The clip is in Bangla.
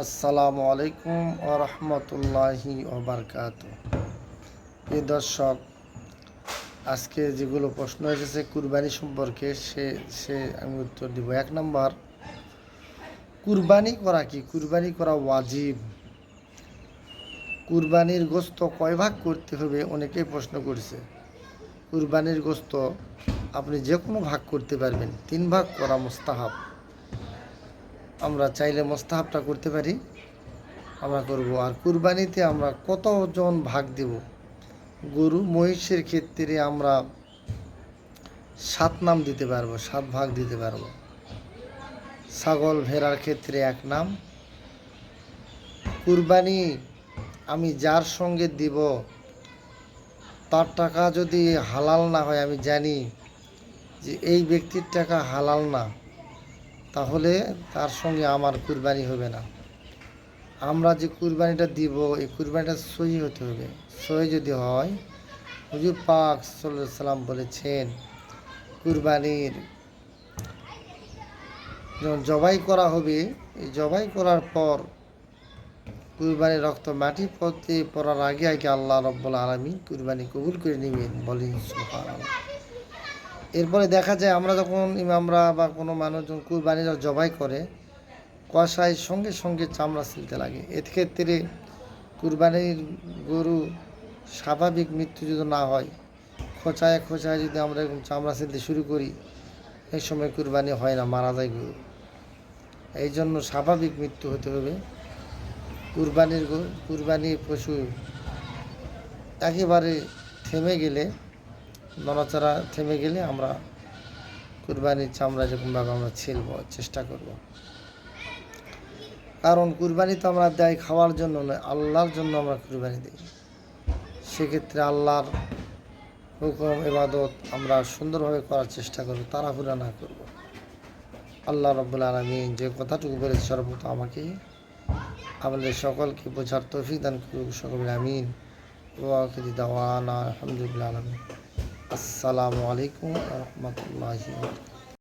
আসসালামু আলাইকুম ওয়া রাহমাতুল্লাহি ওয়া বারাকাতুহু। প্রিয় দর্শক, আজকে যেগুলো প্রশ্ন এসেছে কুরবানি সম্পর্কে সে আমি উত্তর দিব। 1 নম্বর, কুরবানি করা কি? কুরবানি করা ওয়াজিব। কুরবানির গোশত কয় ভাগ করতে হবে অনেকেই প্রশ্ন করছে। কুরবানির গোশত আপনি যে কোনো ভাগ করতে পারবেন। 3 ভাগ করা মুস্তাহাব। আমরা চাইলে মুস্তাহাবটা করতে পারি, আমরা করব। আর কুরবানিতে আমরা কতজন ভাগ দেব? গরু মহিষের ক্ষেত্রে আমরা 7 নাম দিতে পারবো, 7 ভাগ দিতে পারবো। ছাগল ভেড়ার ক্ষেত্রে 1 নাম। কুরবানি আমি যার সঙ্গে দিব তার টাকা যদি হালাল না হয়, আমি জানি যে এই ব্যক্তির টাকা হালাল না, তাহলে তার সঙ্গে আমার কুরবানি হবে না। আমরা যে কুরবানিটা দিব এই কুরবানিটা সহি হতে হবে। সহি যদি হয়, হুজুর পাক সাল্লাল্লাহু আলাইহি সাল্লাম বলেছেন, কুরবানির যখন জবাই করা হবে, এই জবাই করার পর কুরবানির রক্ত মাটি পড়তে পড়ার আগে আগে আল্লাহ রাব্বুল আলামিন কুরবানি কবুল করে নেবেন, বলেন সুবহানাল্লাহ। এরপরে দেখা যায় আমরা যখন ইমামরা বা কোনো মানুষ যখন কুরবানিটা জবাই করে, কষায় সঙ্গে সঙ্গে চামড়া ছিলতে লাগে। এক্ষেত্রে কুরবানির গরু স্বাভাবিক মৃত্যু যদি না হয়, খোঁচায় খোঁচায় যদি আমরা এরকম চামড়া ছিলতে শুরু করি, এই সময় কুরবানি হয় না, মারা যায় গরু। এই জন্য স্বাভাবিক মৃত্যু হতে হবে। কুরবানির পশু একেবারে থেমে গেলে, নড়াচড়া থেমে গেলে আমরা কুরবানির চামড়া যেরকমভাবে আমরা ছিলব, চেষ্টা করব। কারণ কুরবানি তো আমরা দেয় খাওয়ার জন্য নয়, আল্লাহর জন্য আমরা কুরবানি দিই। সেক্ষেত্রে আল্লাহর হুকুম ইবাদত আমরা সুন্দরভাবে করার চেষ্টা করব, তাড়াহুড়া না করব। আল্লাহ রাব্বুল আলামিন যে কথাটুকু বলেছে সর্বপ্রথম আমাকে আমাদের সকলকে বোঝার তৌফিক দান করুক। সকলে আমিন। ওয়া আখিরু দাওয়ানা আলহামদুলিল্লাহ। আসসালামু আলাইকুম ওয়া রাহমাতুল্লাহি ওয়া বারাকাতুহু।